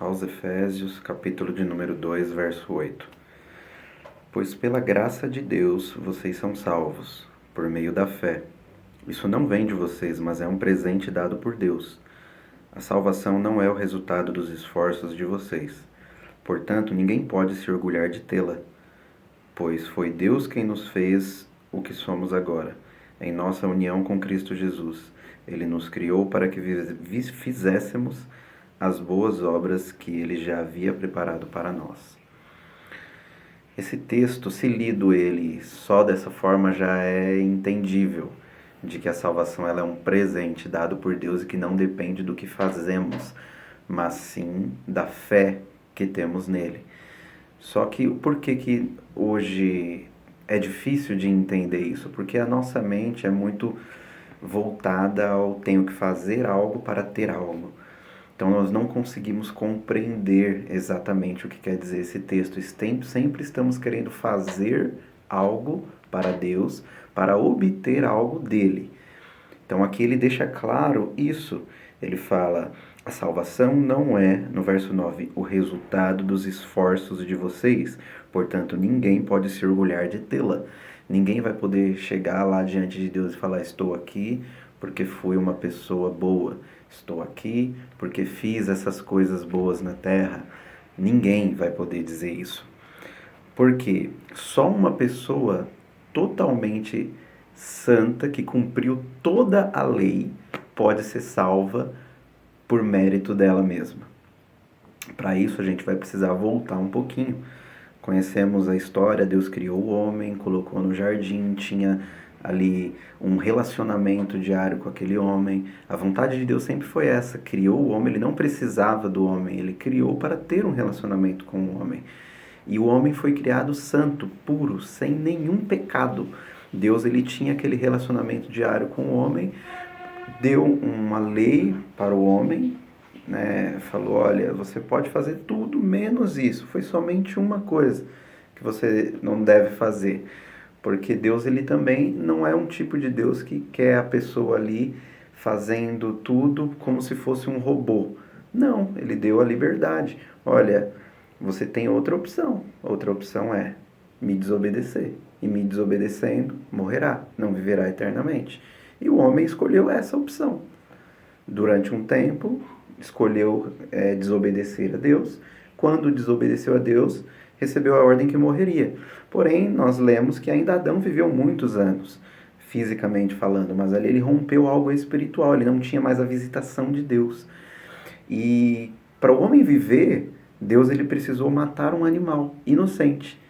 aos Efésios, capítulo de número 2, verso 8. Pois pela graça de Deus vocês são salvos, por meio da fé. Isso não vem de vocês, mas é um presente dado por Deus. A salvação não é o resultado dos esforços de vocês. Portanto, ninguém pode se orgulhar de tê-la, pois foi Deus quem nos fez o que somos agora, em nossa união com Cristo Jesus. Ele nos criou para que fizéssemos as boas obras que Ele já havia preparado para nós. Esse texto, se lido ele só dessa forma, já é entendível de que a salvação ela é um presente dado por Deus e que não depende do que fazemos, mas sim da fé que temos nele. Só que por que hoje é difícil de entender isso? Porque a nossa mente é muito voltada ao tenho que fazer algo para ter algo. Então nós não conseguimos compreender exatamente o que quer dizer esse texto. Sempre estamos querendo fazer algo para Deus, para obter algo dele. Então aqui ele deixa claro isso. Ele fala, a salvação não é, no verso 9, o resultado dos esforços de vocês. Portanto, ninguém pode se orgulhar de tê-la. Ninguém vai poder chegar lá diante de Deus e falar, estou aqui porque fui uma pessoa boa. Estou aqui porque fiz essas coisas boas na terra. Ninguém vai poder dizer isso. Porque só uma pessoa totalmente santa, que cumpriu toda a lei, pode ser salva por mérito dela mesma. Para isso a gente vai precisar voltar um pouquinho. Conhecemos a história, Deus criou o homem, colocou no jardim, tinha ali um relacionamento diário com aquele homem. A vontade de Deus sempre foi essa, criou o homem, ele não precisava do homem, ele criou para ter um relacionamento com o homem. E o homem foi criado santo, puro, sem nenhum pecado. Deus ele tinha aquele relacionamento diário com o homem, deu uma lei para o homem, né? Falou, olha, você pode fazer tudo menos isso. Foi somente uma coisa que você não deve fazer. Porque Deus ele também não é um tipo de Deus que quer a pessoa ali fazendo tudo como se fosse um robô. Não, ele deu a liberdade. Olha, você tem outra opção. Outra opção é me desobedecer. E me desobedecendo, morrerá, não viverá eternamente. E o homem escolheu essa opção. Durante um tempo, escolheu desobedecer a Deus. Quando desobedeceu a Deus, recebeu a ordem que morreria. Porém, nós lemos que ainda Adão viveu muitos anos, fisicamente falando, mas ali ele rompeu algo espiritual, ele não tinha mais a visitação de Deus. E para o homem viver, Deus ele precisou matar um animal inocente.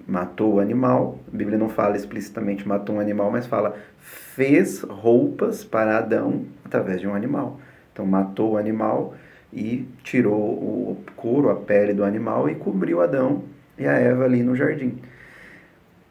Matou o animal, a Bíblia não fala explicitamente matou um animal, mas fala fez roupas para Adão através de um animal. Então matou o animal e tirou o couro, a pele do animal e cobriu Adão e a Eva ali no jardim.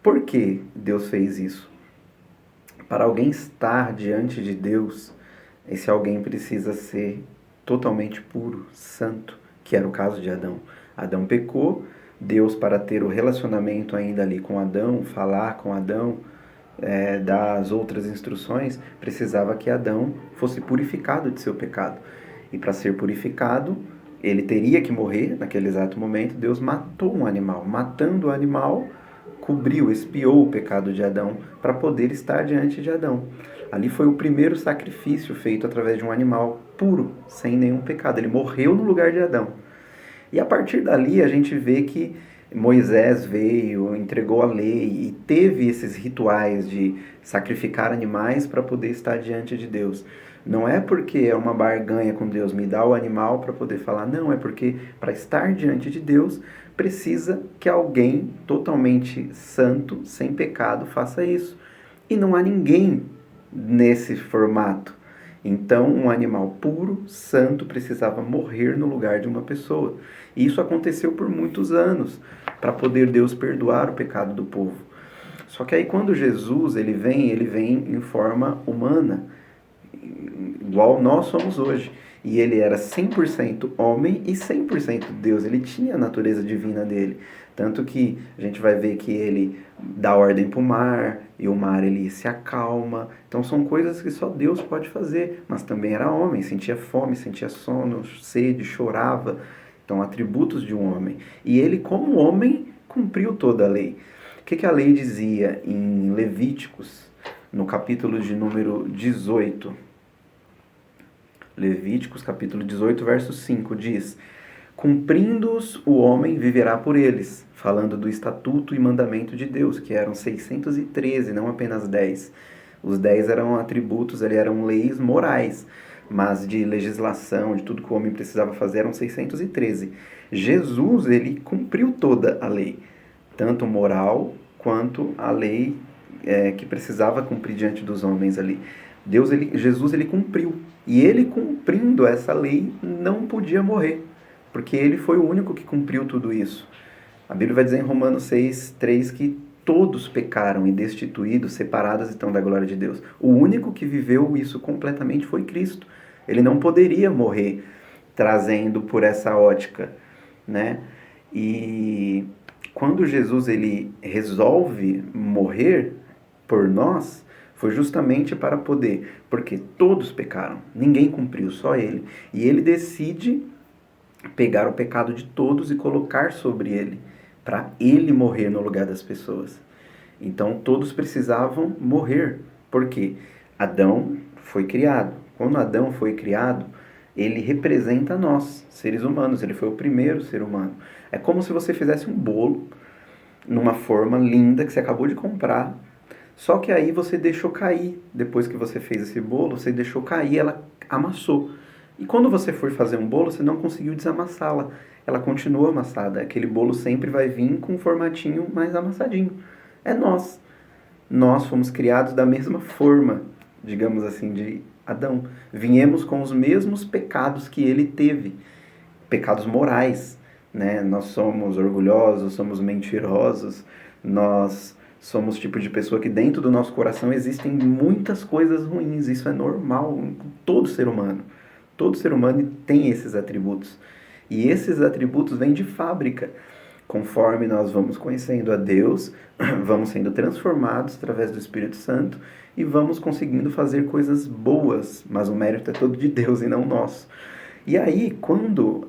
Por que Deus fez isso? Para alguém estar diante de Deus, esse alguém precisa ser totalmente puro, santo, que era o caso de Adão. Adão pecou, Deus, para ter o relacionamento ainda ali com Adão, falar com Adão, dar as outras instruções, precisava que Adão fosse purificado de seu pecado. E para ser purificado, ele teria que morrer naquele exato momento. Deus matou um animal. Matando o animal, cobriu, expiou o pecado de Adão para poder estar diante de Adão. Ali foi o primeiro sacrifício feito através de um animal puro, sem nenhum pecado. Ele morreu no lugar de Adão. E a partir dali a gente vê que Moisés veio, entregou a lei e teve esses rituais de sacrificar animais para poder estar diante de Deus. Não é porque é uma barganha com Deus, me dá o animal para poder falar. Não, é porque para estar diante de Deus precisa que alguém totalmente santo, sem pecado, faça isso. E não há ninguém nesse formato. Então, um animal puro, santo, precisava morrer no lugar de uma pessoa. E isso aconteceu por muitos anos, para poder Deus perdoar o pecado do povo. Só que aí quando Jesus ele vem em forma humana, igual nós somos hoje. E ele era 100% homem e 100% Deus. Ele tinha a natureza divina dele. Tanto que a gente vai ver que ele dá ordem para o mar, e o mar ele se acalma. Então são coisas que só Deus pode fazer. Mas também era homem, sentia fome, sentia sono, sede, chorava. Então, atributos de um homem. E ele, como homem, cumpriu toda a lei. O que a lei dizia em Levíticos, no capítulo de número 18? Levíticos, capítulo 18, verso 5, diz: cumprindo-os, o homem viverá por eles, falando do estatuto e mandamento de Deus, que eram 613, não apenas 10. Os 10 eram atributos, eram leis morais, mas de legislação, de tudo que o homem precisava fazer, eram 613. Jesus, ele cumpriu toda a lei, tanto moral quanto a lei que precisava cumprir diante dos homens ali. Jesus, ele cumpriu. E ele, cumprindo essa lei, não podia morrer, porque ele foi o único que cumpriu tudo isso. A Bíblia vai dizer em Romanos 6, 3 que todos pecaram e destituídos, separados estão da glória de Deus. O único que viveu isso completamente foi Cristo. Ele não poderia morrer, trazendo por essa ótica, né? E quando Jesus ele resolve morrer por nós, foi justamente para poder, porque todos pecaram, ninguém cumpriu, só ele. E ele decide pegar o pecado de todos e colocar sobre ele, para ele morrer no lugar das pessoas. Então todos precisavam morrer, porque Adão foi criado. Quando Adão foi criado, ele representa nós, seres humanos, ele foi o primeiro ser humano. É como se você fizesse um bolo numa forma linda que você acabou de comprar, só que aí você deixou cair, depois que você fez esse bolo, você deixou cair, ela amassou. E quando você for fazer um bolo, você não conseguiu desamassá-la. Ela continua amassada. Aquele bolo sempre vai vir com um formatinho mais amassadinho. É nós. Nós fomos criados da mesma forma, digamos assim, de Adão. Viemos com os mesmos pecados que ele teve. Pecados morais, né? Nós somos orgulhosos, somos mentirosos, nós somos o tipo de pessoa que dentro do nosso coração existem muitas coisas ruins. Isso é normal em todo ser humano. Todo ser humano tem esses atributos. E esses atributos vêm de fábrica. Conforme nós vamos conhecendo a Deus, vamos sendo transformados através do Espírito Santo e vamos conseguindo fazer coisas boas. Mas o mérito é todo de Deus e não nosso. E aí, quando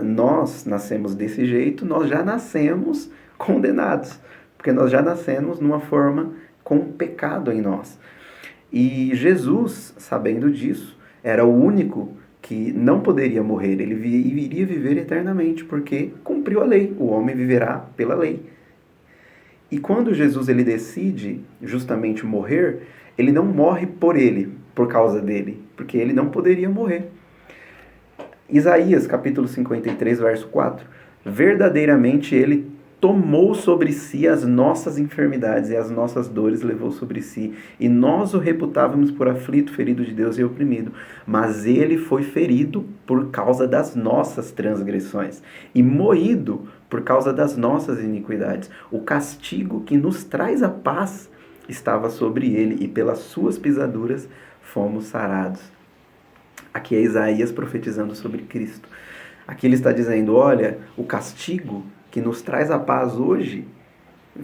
nós nascemos desse jeito, nós já nascemos condenados. Porque nós já nascemos numa forma com pecado em nós. E Jesus, sabendo disso, era o único que não poderia morrer. Ele iria viver eternamente, porque cumpriu a lei. O homem viverá pela lei. E quando Jesus ele decide justamente morrer, ele não morre por ele, por causa dele, porque ele não poderia morrer. Isaías, capítulo 53, verso 4. Verdadeiramente ele tomou sobre si as nossas enfermidades e as nossas dores levou sobre si. E nós o reputávamos por aflito, ferido de Deus e oprimido. Mas ele foi ferido por causa das nossas transgressões e moído por causa das nossas iniquidades. O castigo que nos traz a paz estava sobre ele e pelas suas pisaduras fomos sarados. Aqui é Isaías profetizando sobre Cristo. Aqui ele está dizendo, olha, o castigo que nos traz a paz hoje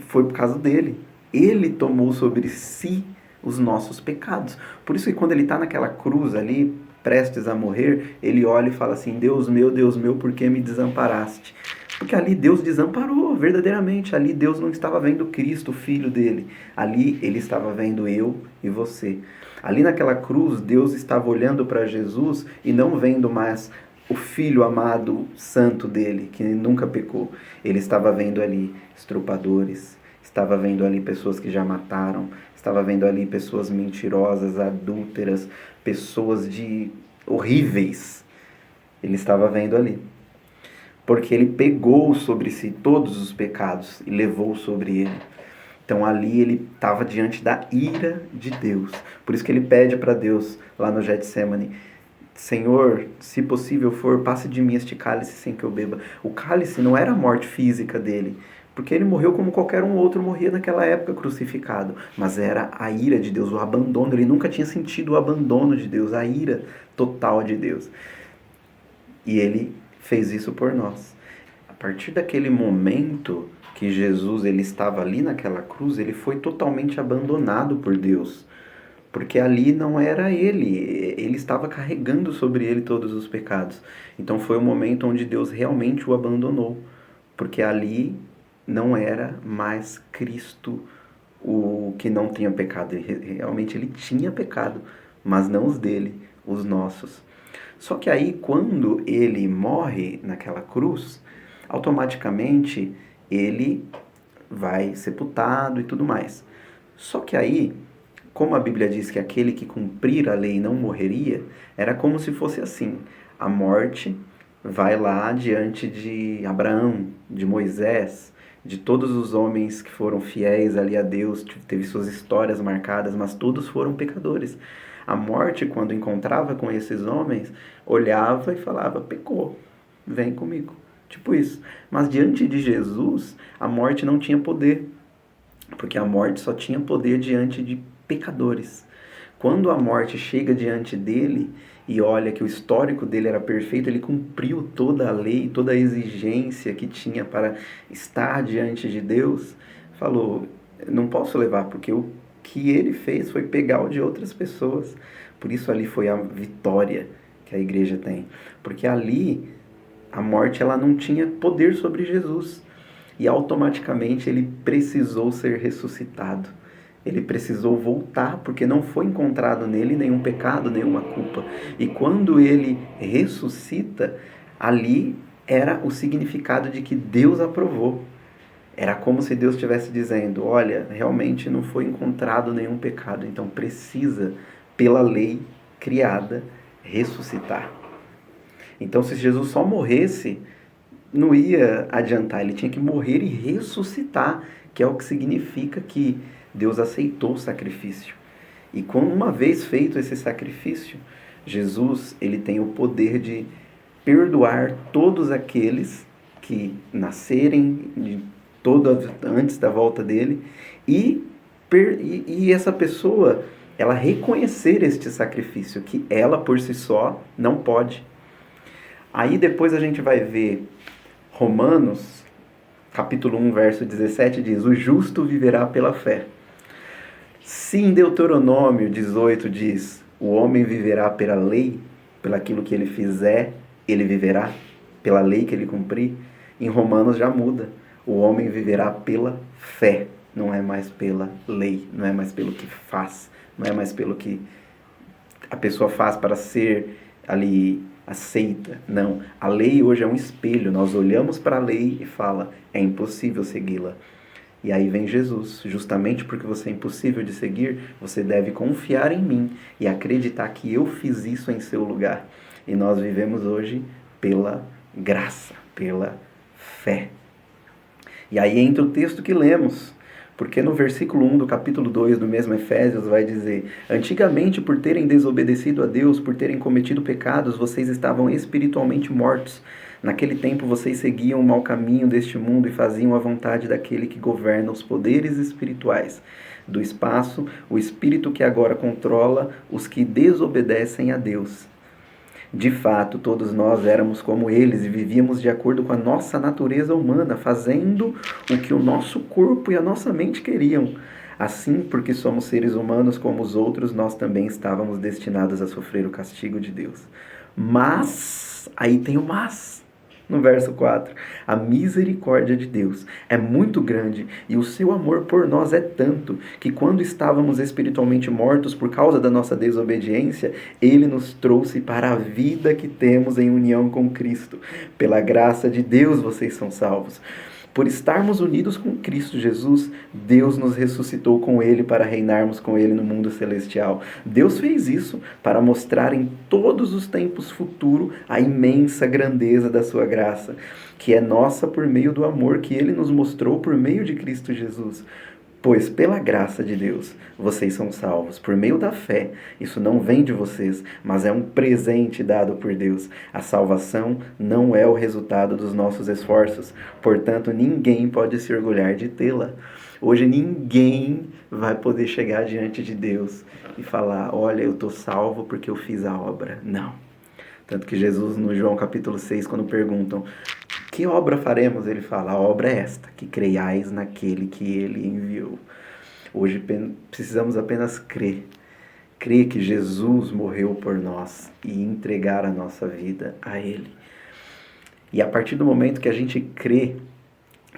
foi por causa dele. Ele tomou sobre si os nossos pecados. Por isso que quando ele está naquela cruz ali, prestes a morrer, ele olha e fala assim, Deus meu, por que me desamparaste? Porque ali Deus desamparou, verdadeiramente. Ali Deus não estava vendo Cristo, o Filho dele. Ali ele estava vendo eu e você. Ali naquela cruz, Deus estava olhando para Jesus e não vendo mais o Filho amado, santo dele, que nunca pecou. Ele estava vendo ali estrupadores, estava vendo ali pessoas que já mataram, estava vendo ali pessoas mentirosas, adúlteras, pessoas horríveis. Ele estava vendo ali. Porque ele pegou sobre si todos os pecados e levou sobre ele. Então ali ele estava diante da ira de Deus. Por isso que ele pede para Deus, lá no Getsemane, Senhor, se possível for, passe de mim este cálice sem que eu beba. O cálice não era a morte física dele, porque ele morreu como qualquer um outro morria naquela época crucificado. Mas era a ira de Deus, o abandono. Ele nunca tinha sentido o abandono de Deus, a ira total de Deus. E ele fez isso por nós. A partir daquele momento que Jesus ele estava ali naquela cruz, ele foi totalmente abandonado por Deus. porque ali não era ele estava carregando sobre ele todos os pecados. Então foi o momento onde Deus realmente o abandonou, porque ali não era mais Cristo o que não tinha pecado. Realmente ele tinha pecado, mas não os dele, os nossos. Só que aí, quando ele morre naquela cruz, automaticamente ele vai sepultado e tudo mais. Só que aí, como a Bíblia diz que aquele que cumprir a lei não morreria, era como se fosse assim: a morte vai lá diante de Abraão, de Moisés, de todos os homens que foram fiéis ali a Deus, teve suas histórias marcadas, mas todos foram pecadores. A morte, quando encontrava com esses homens, olhava e falava: pecou, vem comigo. Tipo isso. Mas diante de Jesus, a morte não tinha poder, porque a morte só tinha poder diante de pecadores. Quando a morte chega diante dele e olha que o histórico dele era perfeito, ele cumpriu toda a lei, toda a exigência que tinha para estar diante de Deus, falou: não posso levar, porque o que ele fez foi pegar o de outras pessoas. Por isso ali foi a vitória que a igreja tem. Porque ali a morte ela não tinha poder sobre Jesus. E automaticamente ele precisou ser ressuscitado. Ele precisou voltar, porque não foi encontrado nele nenhum pecado, nenhuma culpa. E quando ele ressuscita, ali era o significado de que Deus aprovou. Era como se Deus estivesse dizendo: olha, realmente não foi encontrado nenhum pecado, então precisa, pela lei criada, ressuscitar. Então, se Jesus só morresse, não ia adiantar, ele tinha que morrer e ressuscitar, que é o que significa que Deus aceitou o sacrifício. E quando uma vez feito esse sacrifício, Jesus ele tem o poder de perdoar todos aqueles que nascerem antes da volta dele e essa pessoa ela reconhecer este sacrifício, que ela por si só não pode. Aí depois a gente vai ver Romanos, capítulo 1, verso 17, diz: o justo viverá pela fé. Se em Deuteronômio 18 diz: o homem viverá pela lei, pelaquilo que ele fizer, ele viverá, pela lei que ele cumprir, em Romanos já muda: o homem viverá pela fé, não é mais pela lei, não é mais pelo que faz, não é mais pelo que a pessoa faz para ser ali aceita. Não, a lei hoje é um espelho, nós olhamos para a lei e fala: é impossível segui-la. E aí vem Jesus: justamente porque você é impossível de seguir, você deve confiar em mim e acreditar que eu fiz isso em seu lugar. E nós vivemos hoje pela graça, pela fé. E aí entra o texto que lemos, porque no versículo 1 do capítulo 2 do mesmo Efésios vai dizer: antigamente, por terem desobedecido a Deus, por terem cometido pecados, vocês estavam espiritualmente mortos. Naquele tempo vocês seguiam o mau caminho deste mundo e faziam a vontade daquele que governa os poderes espirituais do espaço, o espírito que agora controla os que desobedecem a Deus. De fato, todos nós éramos como eles e vivíamos de acordo com a nossa natureza humana, fazendo o que o nosso corpo e a nossa mente queriam. Assim, porque somos seres humanos como os outros, nós também estávamos destinados a sofrer o castigo de Deus. Mas, aí tem o mas. No verso 4, a misericórdia de Deus é muito grande e o seu amor por nós é tanto que quando estávamos espiritualmente mortos por causa da nossa desobediência, Ele nos trouxe para a vida que temos em união com Cristo. Pela graça de Deus vocês são salvos. Por estarmos unidos com Cristo Jesus, Deus nos ressuscitou com Ele para reinarmos com Ele no mundo celestial. Deus fez isso para mostrar em todos os tempos futuros a imensa grandeza da sua graça, que é nossa por meio do amor que Ele nos mostrou por meio de Cristo Jesus. Pois pela graça de Deus, vocês são salvos, por meio da fé. Isso não vem de vocês, mas é um presente dado por Deus. A salvação não é o resultado dos nossos esforços, portanto, ninguém pode se orgulhar de tê-la. Hoje ninguém vai poder chegar diante de Deus e falar: olha, eu estou salvo porque eu fiz a obra. Não. Tanto que Jesus, no João capítulo 6, quando perguntam: que obra faremos? Ele fala: a obra é esta, que creiais naquele que ele enviou. Hoje precisamos apenas crer crer que Jesus morreu por nós e entregar a nossa vida a Ele. E a partir do momento que a gente crê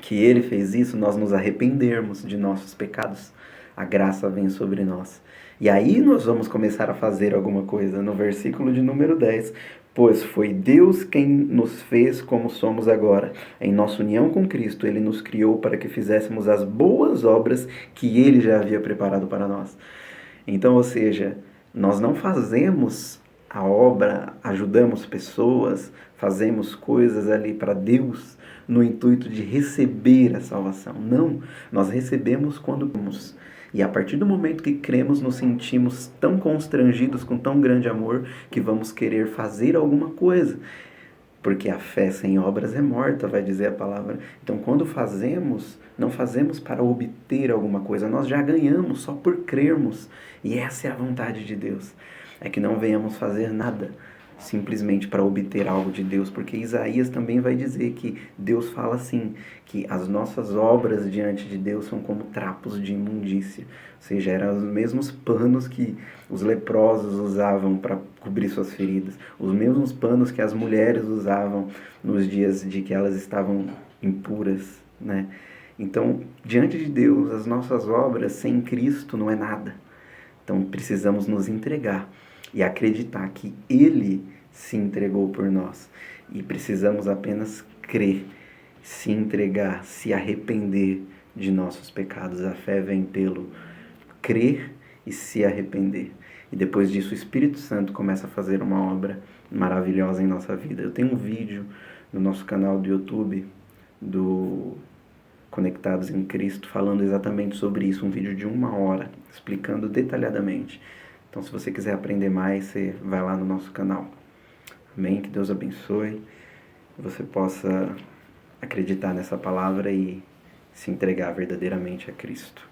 que Ele fez isso, nós nos arrependermos de nossos pecados, a graça vem sobre nós. E aí nós vamos começar a fazer alguma coisa. No versículo de número 10, pois foi Deus quem nos fez como somos agora. Em nossa união com Cristo, Ele nos criou para que fizéssemos as boas obras que Ele já havia preparado para nós. Então, ou seja, nós não fazemos a obra, ajudamos pessoas, fazemos coisas ali para Deus no intuito de receber a salvação. Não, nós recebemos quando cremos. E a partir do momento que cremos, nos sentimos tão constrangidos com tão grande amor que vamos querer fazer alguma coisa. Porque a fé sem obras é morta, vai dizer a palavra. Então, quando fazemos, não fazemos para obter alguma coisa, nós já ganhamos só por crermos. E essa é a vontade de Deus. É que não venhamos fazer nada simplesmente para obter algo de Deus, porque Isaías também vai dizer que Deus fala assim, que as nossas obras diante de Deus são como trapos de imundícia, ou seja, eram os mesmos panos que os leprosos usavam para cobrir suas feridas, os mesmos panos que as mulheres usavam nos dias de que elas estavam impuras, né? Então, diante de Deus, as nossas obras sem Cristo não é nada. Então, precisamos nos entregar e acreditar que Ele se entregou por nós. E precisamos apenas crer, se entregar, se arrepender de nossos pecados. A fé vem pelo crer e se arrepender. E depois disso o Espírito Santo começa a fazer uma obra maravilhosa em nossa vida. Eu tenho um vídeo no nosso canal do YouTube, do Conectados em Cristo, falando exatamente sobre isso. Um vídeo de 1 hora, explicando detalhadamente. Então, se você quiser aprender mais, você vai lá no nosso canal. Amém? Que Deus abençoe. Que você possa acreditar nessa palavra e se entregar verdadeiramente a Cristo.